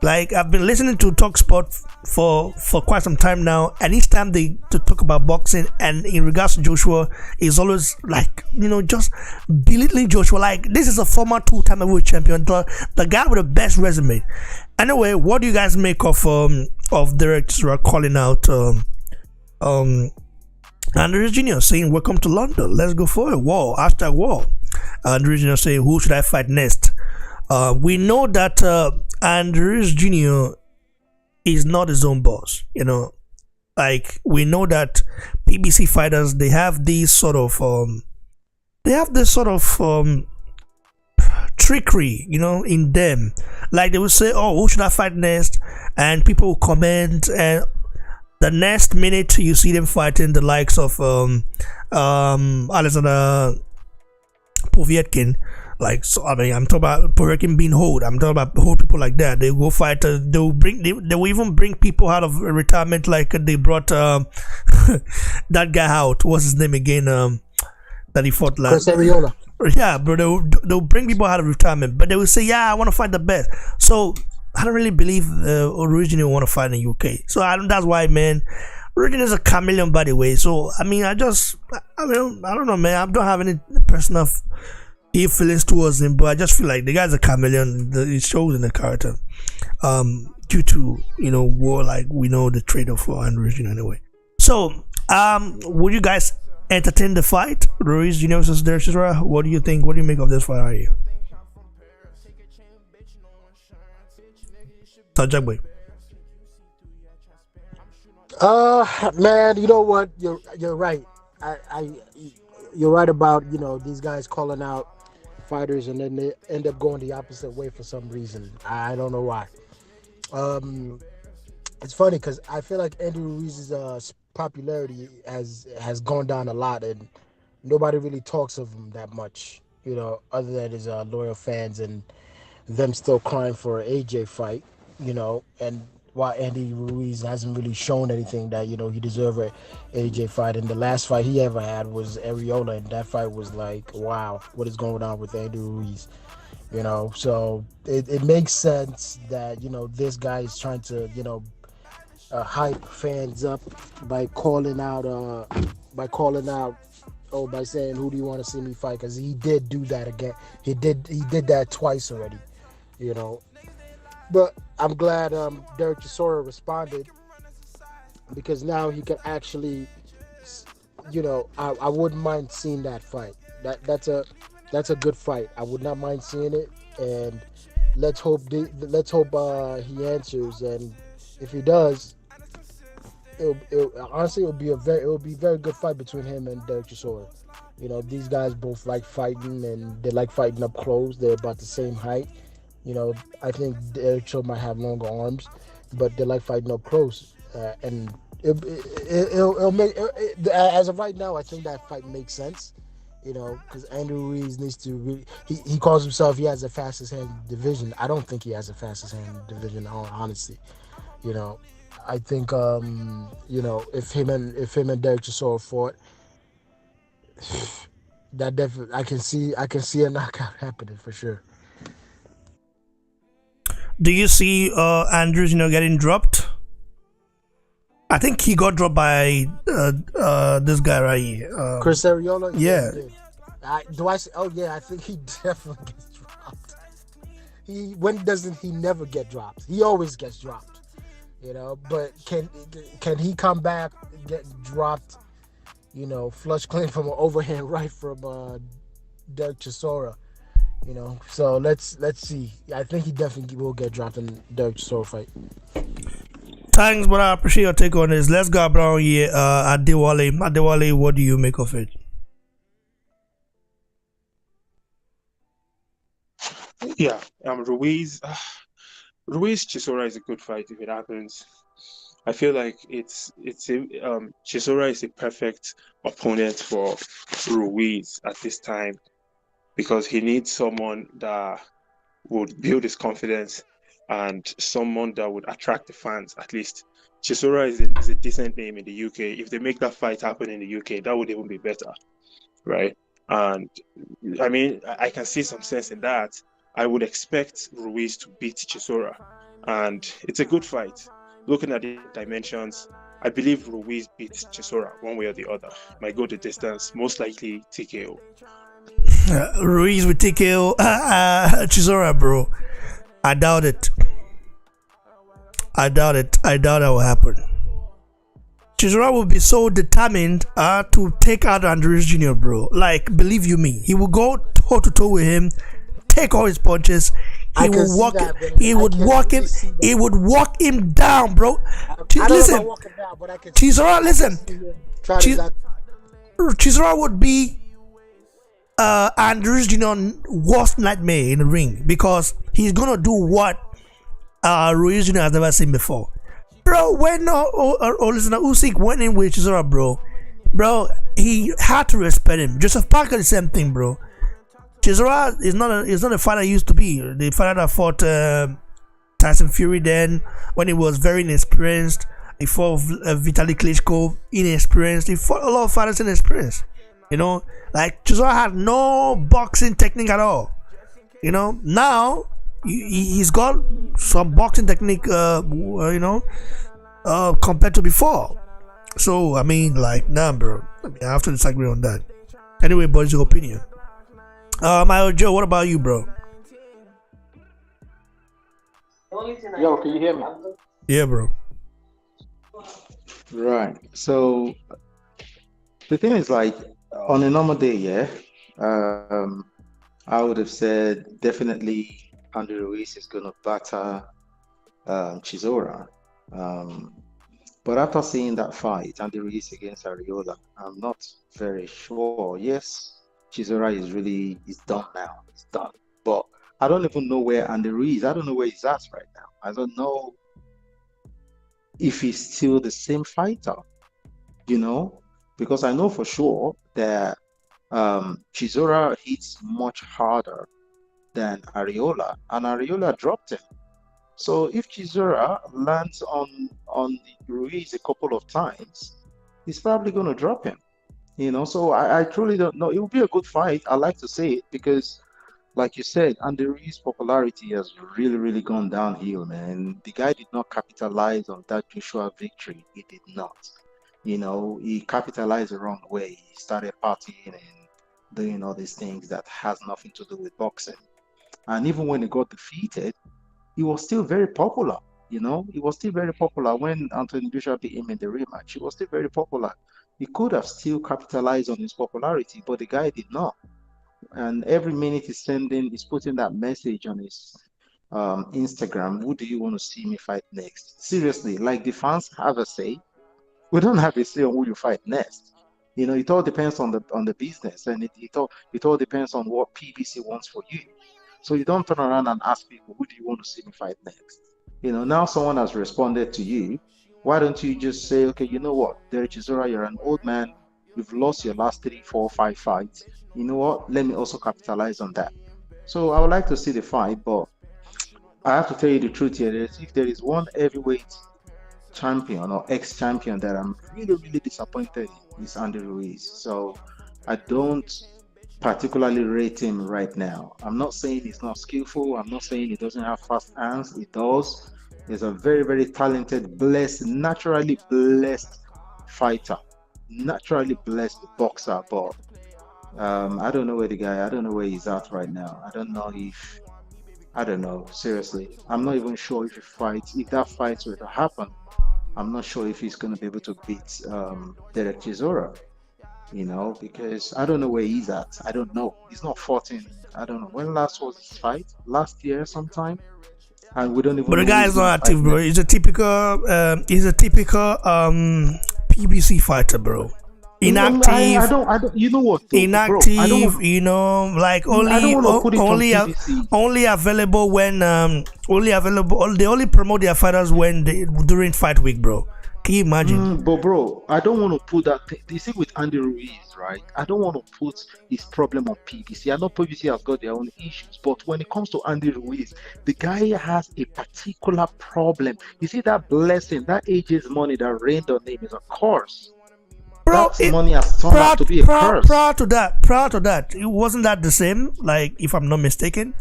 Like, I've been listening to TalkSport for quite some time now, and each time they to talk about boxing and in regards to Joshua, is always like, just belittling Joshua. Like, this is a former 2-time heavyweight champion, the guy with the best resume. Anyway, what do you guys make of Derek Chisora calling out Ruiz Jr. saying, "Welcome to London, let's go for a war, hashtag war." Ruiz Jr. saying, "Who should I fight next?" We know that Ruiz Jr. is not his own boss. Like, we know that PBC fighters, they have this sort of trickery, in them. Like, they will say, "Oh, who should I fight next?" And people will comment, and the next minute you see them fighting the likes of Alexander Povetkin. Like, so, I mean, I'm talking about Povetkin being hold. I'm talking about hold people like that. They go fight. They will even bring people out of retirement. Like, they brought that guy out. What's his name again? That he fought last. Yeah, bro. They'll bring people out of retirement, but they will say, "Yeah, I want to fight the best." So I don't really believe originally want to fight in the UK. So that's why, man. Originally is a chameleon, by the way. So I mean, I don't know, man. I don't have any personal feelings towards him, but I just feel like the guy's a chameleon. It shows in the character, due to war. Like, we know the trade-off for Ruiz Jr. anyway. So, would you guys entertain the fight, Ruiz Jr. versus Derek Chisora? What do you think? What do you make of this fight? Are you? Tajagboy. Man, you know what? You're right. You're right about these guys calling out fighters and then they end up going the opposite way for some reason. I don't know why. It's funny because I feel like Andy Ruiz's popularity has gone down a lot, and nobody really talks of him that much, other than his loyal fans and them still crying for an AJ fight, and while Andy Ruiz hasn't really shown anything that, he deserved an AJ fight. And the last fight he ever had was Areola, and that fight was like, wow, what is going on with Andy Ruiz? So it makes sense that, this guy is trying to, hype fans up by calling out, by saying, "Who do you want to see me fight?" Because he did do that again. He did that twice already, But I'm glad Derek Chisora responded, because now he can actually, I wouldn't mind seeing that fight. That's a good fight. I would not mind seeing it, and let's hope he answers. And if he does, honestly, it will be a very good fight between him and Derek Chisora. These guys both like fighting, and they like fighting up close. They're about the same height. I think Derek Chisora might have longer arms, but they like fighting up close. And it'll make as of right now, I think that fight makes sense. Because Andrew Ruiz needs to he calls himself he has the fastest hand division. I don't think he has the fastest hand division, honestly. I think if him and Derek Chisora fought, that definitely I can see a knockout happening for sure. Do you see Andrews getting dropped? I think he got dropped by this guy right here. Chris Areola? Yeah. I think he definitely gets dropped. When doesn't he never get dropped? He always gets dropped. But can he come back and get dropped? Flush clean from an overhand right from Derek Chisora. So let's see. I think he definitely will get dropped in the Derek Chisora fight. Thanks, but I appreciate your take on this. Let's go around here. Adewale, what do you make of it? Yeah, Ruiz Chisora is a good fight if it happens. I feel like Chisora is a perfect opponent for Ruiz at this time because he needs someone that would build his confidence and someone that would attract the fans. At least Chisora is a decent name in the UK. If they make that fight happen in the UK, that would even be better, right? And I mean, I can see some sense in that. I would expect Ruiz to beat Chisora, and it's a good fight. Looking at the dimensions, I believe Ruiz beats Chisora one way or the other. Might go the distance, most likely TKO. Ruiz with TKO. Chisora, bro. I doubt it. I doubt that will happen. Chisora will be so determined to take out Ruiz Jr., bro. Like, believe you me, he will go toe to toe with him, take all his punches. He will walk. He would walk him. He would walk him down, bro. Listen, Chisora. Listen, Chisora would be Ruiz Jr.'s worst nightmare in the ring because he's gonna do what Ruiz Jr. has never seen before, bro. When listen, Usyk went in with Chisora, bro, he had to respect him. Joseph Parker, the same thing, bro. Chisora is not a fighter he used to be. The fighter that fought Tyson Fury then when he was very inexperienced. He fought Vitaly Klitschko, inexperienced. He fought a lot of fighters inexperienced. Like Chisora had no boxing technique at all. Now he's got some boxing technique. Compared to before. So I mean, like, nah, bro. I have to disagree on that. Anyway, but it's your opinion. My Joe, what about you, bro? Yo, can you hear me? Yeah, bro. Right. So the thing is, like, on a normal day, yeah, I would have said definitely Andy Ruiz is gonna batter Chisora. But after seeing that fight, Andy Ruiz against Ariola, I'm not very sure. Yes, Chisora is done now. It's done. But I don't even know where Andy Ruiz. I don't know where he's at right now. I don't know if he's still the same fighter, because I know for sure that Chisora hits much harder than Ariola, and Ariola dropped him. So if Chisora lands on Ruiz a couple of times, he's probably going to drop him. So I truly don't know. It will be a good fight. I like to say it because, like you said, Andy Ruiz's popularity has really, really gone downhill, man. The guy did not capitalize on that Joshua victory. He did not. He capitalized the wrong way. He started partying and doing all these things that has nothing to do with boxing. And even when he got defeated, he was still very popular. He was still very popular when Anthony Joshua beat him in the rematch. He was still very popular. He could have still capitalized on his popularity, but the guy did not. And every minute he's putting that message on his Instagram. Who do you want to see me fight next? Seriously, like, the fans have a say. We don't have a say on who you fight next. It all depends on the business, and it all depends on what PBC wants for you. So you don't turn around and ask people, who do you want to see me fight next? Now someone has responded to you. Why don't you just say, okay, you know what, Derek Chisora, you're an old man. You've lost your last 3, 4, 5 fights. You know what? Let me also capitalize on that. So I would like to see the fight, but I have to tell you the truth here. If there is one heavyweight champion or ex-champion that I'm really, really disappointed in, is Andy Ruiz. So I don't particularly rate him right now. I'm not saying he's not skillful. I'm not saying he doesn't have fast hands. He does. He's a very, very talented, naturally blessed fighter, naturally blessed boxer. But I don't know where he's at right now. I don't know if I don't know. Seriously, I'm not even sure if that fight were to happen. I'm not sure if he's going to be able to beat Derek Chisora. Because I don't know where he's at. I don't know. He's not fought in. I don't know when last was his fight. Last year sometime, and we don't even. But the know guy who's is gonna not active, fight bro. next. He's a typical PBC fighter, bro. Inactive. I don't. You know what? Though, Inactive. bro, I don't, Like I don't want to put it on PBC. only available when They only promote their fighters during fight week, bro. Can you imagine? But bro, I don't want to put that. You see, with Andy Ruiz, right? I don't want to put his problem on PBC. I know PBC has got their own issues, but when it comes to Andy Ruiz, the guy has a particular problem. You see that blessing, that AJ's money that rained on him is a curse. Bro, that money has turned out to be a curse. Prior to that, it wasn't that the same. Like, if I'm not mistaken.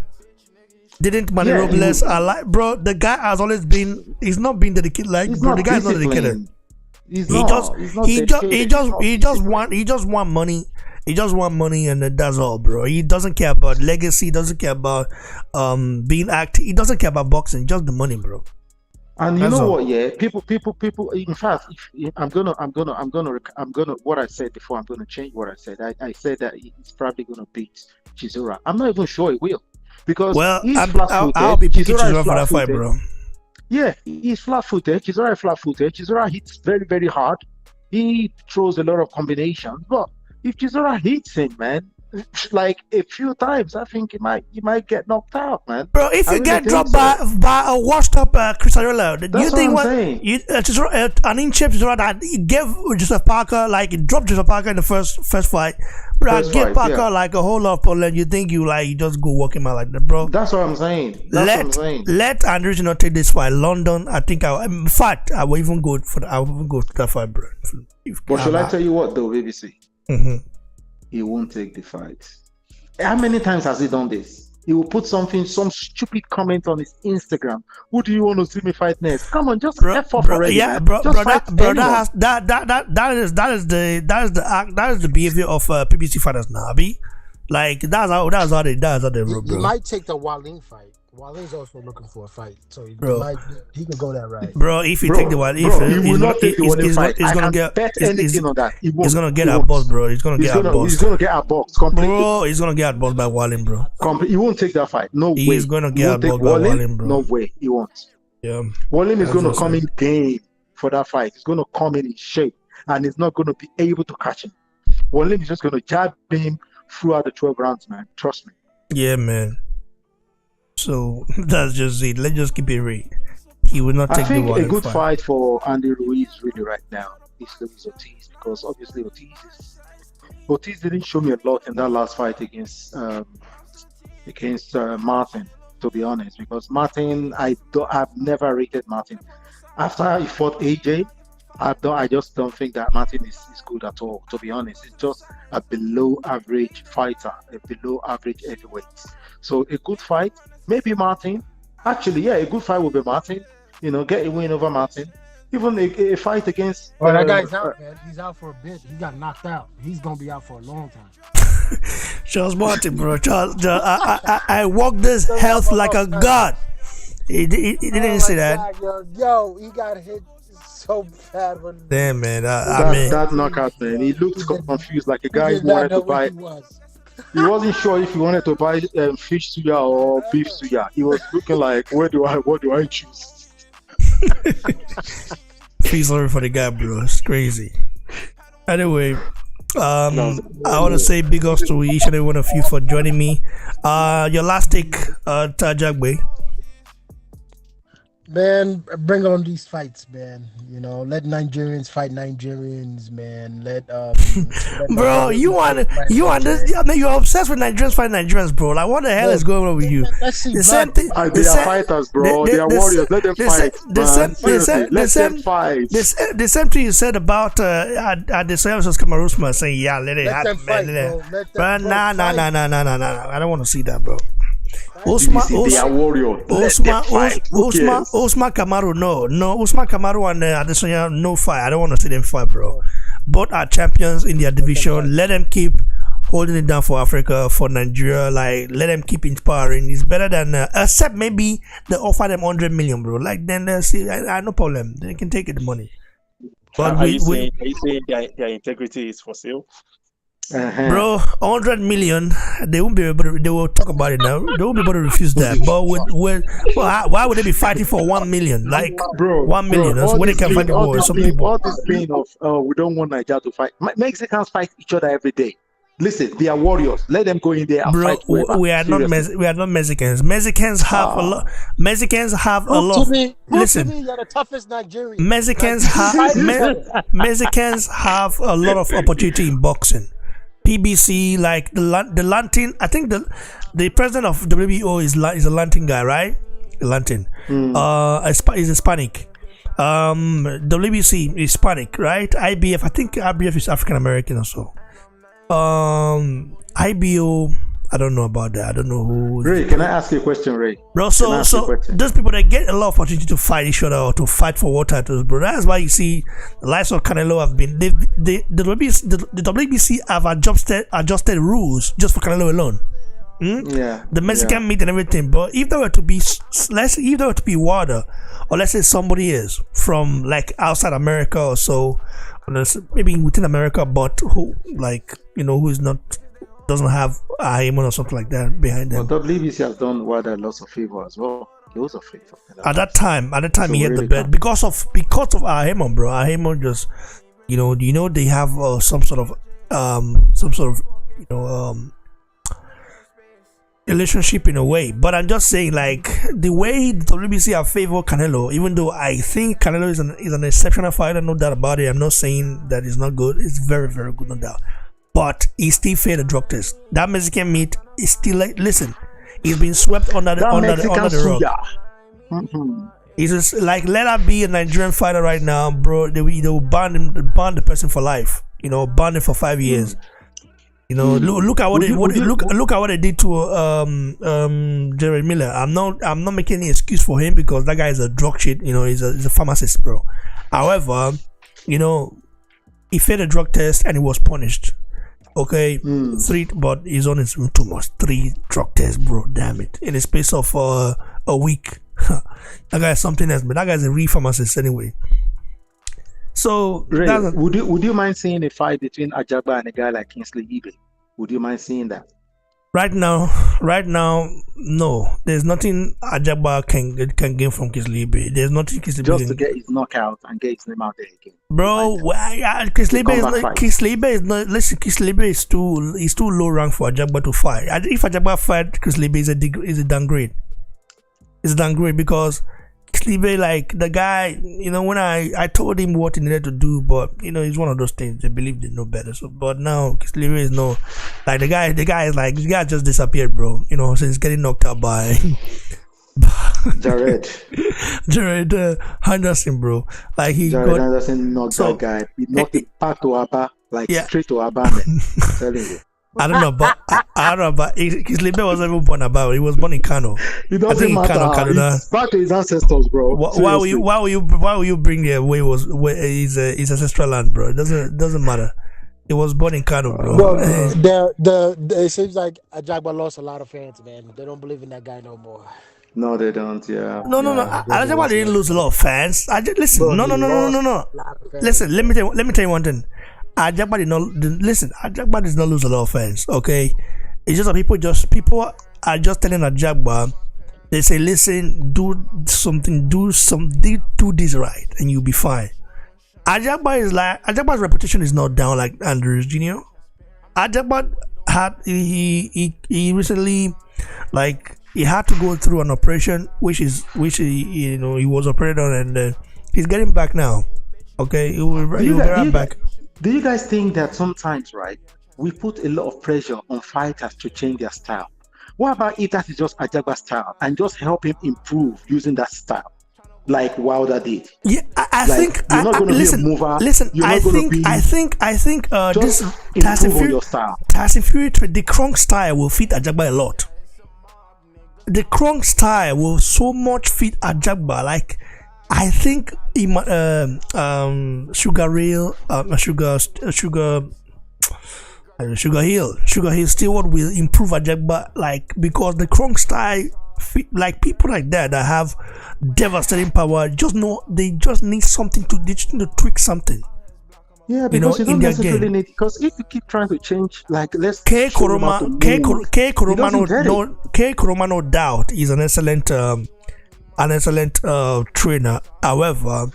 Didn't Manny Robles alive, bro? The guy has always been. He's not been dedicated. Like, bro, the guy is not dedicated. He just want money. He just want money, and that's all, bro. He doesn't care about legacy. He doesn't care about being active. He doesn't care about boxing. Just the money, bro. And you know what? Yeah, people. In fact, I'm gonna. What I said before, I'm gonna change what I said. I said that he's probably gonna beat Chisora. I'm not even sure he will. Because he's flat-footed. I'll be picking Chisora for that fight, bro. Yeah, he's flat-footed. Chisora is flat-footed. Chisora hits very, very hard. He throws a lot of combinations. But if Chisora hits him, man, like a few times, I think he might get knocked out, man. Bro, if you get dropped by a washed-up Crisarella, you think what? An in-shape Chisora that he gave Joseph Parker, like he dropped Joseph Parker in the first fight. Bro, I give Parker like a whole lot of problem. You think you just go walk him out like that, bro? That's what I'm saying. Let Andrews not take this fight. London, I think in fact, I will even go to that fight, bro. But shall I tell you what though, BBC? Mm-hmm. He won't take the fight. How many times has he done this? He will put some stupid comment on his Instagram. Who do you want to see me fight next? Come on, just F off already. Yeah, man. bro. That is the behavior of PBC fighters now, Abi. Like that's how they roll, bro. He might take the Wallin fight. Wallin's also looking for a fight, so he can go that route. Bro, if he take the Wallin, he will not take the Wallin fight. He's gonna get anything on that. He's gonna get outboxed, bro. He's gonna get outboxed completely. Bro, he's gonna get outboxed by Wallin, bro. He won't take that fight. No way. He's gonna get outboxed by Wallin, bro. No way. He won't. Yeah. Wallin is gonna come in game for that fight. He's gonna come in shape, and he's not gonna be able to catch him. Wallin is just gonna jab him throughout the 12 rounds, man. Trust me. Yeah, man. So that's just it. Let's just keep it real. He will not take the Wallin fight. I think a good fight for Andy Ruiz really right now is Luis Ortiz, because obviously Ortiz didn't show me a lot in that last fight against Martin, to be honest, because Martin, I've never rated Martin. After he fought AJ, I just don't think that Martin is good at all, to be honest. He's just a below average fighter, a below average heavyweight. So a good fight, maybe Martin. Actually, yeah, a good fight will be Martin. Get a win over Martin. Even a fight against. Oh, that guy's out, man. He's out for a bit. He got knocked out. He's gonna be out for a long time. Charles Martin, bro. I walk this health like a god. He didn't say that. Yo, he got hit so bad. Damn, man. That knockout, man. He looked confused, like a guy who wanted to buy. He wasn't sure if he wanted to buy fish suya or beef suya. He was looking like, what do I choose? Feel sorry for the guy, bro. It's crazy. Anyway, I want to say big ups to each and every one of you for joining me. Your last take, Tajagbe. Man, bring on these fights, man. Let Nigerians fight Nigerians, man. Bro, you want this? I mean, you're obsessed with Nigerians fighting Nigerians, bro. Like, what the hell is going on with you? The same thing. They are fighters, bro. They are warriors. Let them fight. Let them fight. The same thing you said about the services Kamarusma saying, yeah, let it happen, man. But nah. I don't want to see that, bro. Osman Kamaru, no. Usman Kamaru and Adesanya, no fight. I don't want to see them fight, bro. Both are champions in their division. Let them keep holding it down for Africa, for Nigeria. Like, let them keep inspiring. It's better than except maybe they offer them 100 million, bro. Like, then they see, I no problem. They can take it, the money. But are you saying their integrity is for sale? Bro, 100 million, they won't be able to, they will talk about it now. They won't be able to refuse that. But why would they be fighting for 1 million? Like, bro, 1 million. That's what they can fight for. Some people. All this pain of we don't want Nigeria to fight. Mexicans fight each other every day. Listen, they are warriors. Let them go in there and bro, fight. we are not Mexicans. Mexicans have a lot. Mexicans have a lot. Listen, you're the toughest Nigerian. Mexicans have Mexicans have a lot of opportunity in boxing. PBC, like the Latin. I think the president of WBO is a Latin guy, right? Latin. Is Hispanic. WBC is Hispanic, right? IBF. I think IBF is African American or so. IBO. I don't know about that. I don't know who. Ray, can I ask you a question, Ray? Bro, so those people that get a lot of opportunity to fight each other or to fight for world titles, bro. That's why you see the likes of Canelo have been the WBC have adjusted rules just for Canelo alone. The Mexican meat and everything. But if there were to be Wilder, or let's say somebody is from like outside America or so, maybe within America, but who who is not, doesn't have a Heyman or something like that behind them. But WBC has done Wilder lots of favor as well. Lots of favor. At that time, he had the belt because of Heyman, bro. Heyman just, they have some sort of relationship in a way. But I'm just saying, like, the way the WBC have favored Canelo, even though I think Canelo is an exceptional fighter, no doubt about it. I'm not saying that it's not good. It's very, very good, no doubt. But he still failed the drug test. That Mexican meat is still like, listen, he's been swept under the rug. It's just like, let her be a Nigerian fighter right now, bro. They will ban the person for life. Ban him for 5 years. Look at what they did to Jerry Miller. I'm not making any excuse for him because that guy is a drug shit. He's a pharmacist, bro. However, he failed a drug test and he was punished. Okay, 3, but he's on his too much. 3 drug tests, bro. Damn it! In the space of a week, that guy is something else. But that guy's a real pharmacist anyway. So, Ray, would you mind seeing a fight between Ajagba and a guy like Kingsley Ibe? Would you mind seeing that? Right now, no. There's nothing Ajagba can gain from Kingsley Ibe. There's nothing Kingsley Ibe just to get his knockout and get his name out there again. Bro, Kingsley Ibe is not. Listen, Kingsley Ibe is too low rank for Ajagba to fight. If Ajagba fight Kingsley Ibe, is a downgrade. It's a downgrade because Kingsley, like the guy, when I told him what he needed to do, but it's one of those things they believe they know better. So, but now Kingsley is no, like the guy is like, this guy just disappeared, bro. Since getting knocked out by Jared Henderson, bro. Like Jared Henderson knocked that guy. He knocked it back to Abba, straight to Abba, man. I'm telling you. I don't know, but Kingsley wasn't even born about. He was born in Kano. It doesn't matter. It's back to his ancestors, bro. Why will you bring the way his ancestral land, bro? It doesn't matter. He was born in Kano, bro. Well, it seems like Ajagba lost a lot of fans, man. They don't believe in that guy no more. No, they don't. Yeah. No. Ajagba didn't lose a lot of fans. Listen. No. Listen. Let me tell you one thing. Ajagba did not lose a lot of fans. Okay, it's just that people are just telling Ajagba. They say, listen, do this right, and you'll be fine. Ajagba's reputation is not down like Andrews Jr. Ajagba had he recently, like, he had to go through an operation, which he was operated on, and he's getting back now. Okay, he will be right back. Do you guys think that sometimes, right, we put a lot of pressure on fighters to change their style? What about if that is just Ajagba's style and just help him improve using that style, like Wilder did? Yeah, I think you're not going to be a mover. Listen, I think this Tyson Fury, the Kronk style will fit Ajagba a lot. The Kronk style will so much fit Ajagba, like. I think Sugar Ray, And Sugar Hill Stewart will improve Ajagba, like, because the Kronk style, like people like that have devastating power, they just need something they just need to tweak something. Yeah, because you don't necessarily need, because if you keep trying to change, like, let's K Koroma, no doubt is an excellent trainer. However,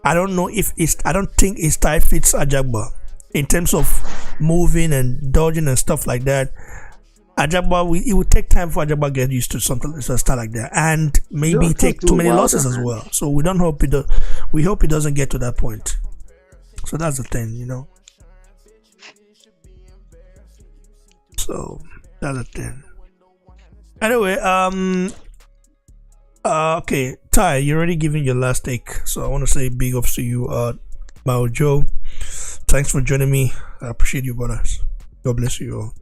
I don't think his style fits Ajagba in terms of moving and dodging and stuff like that. Ajagba, it would take time for Ajagba to get used to something style like that, and maybe take too many losses as well. So we hope it doesn't get to that point. So that's the thing, So that's the thing. Anyway, okay, Ty, you're already giving your last take, so I want to say big ups to you, Joe. Thanks for joining me. I appreciate you, brothers. God bless you all.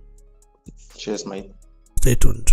Cheers, mate. Stay tuned.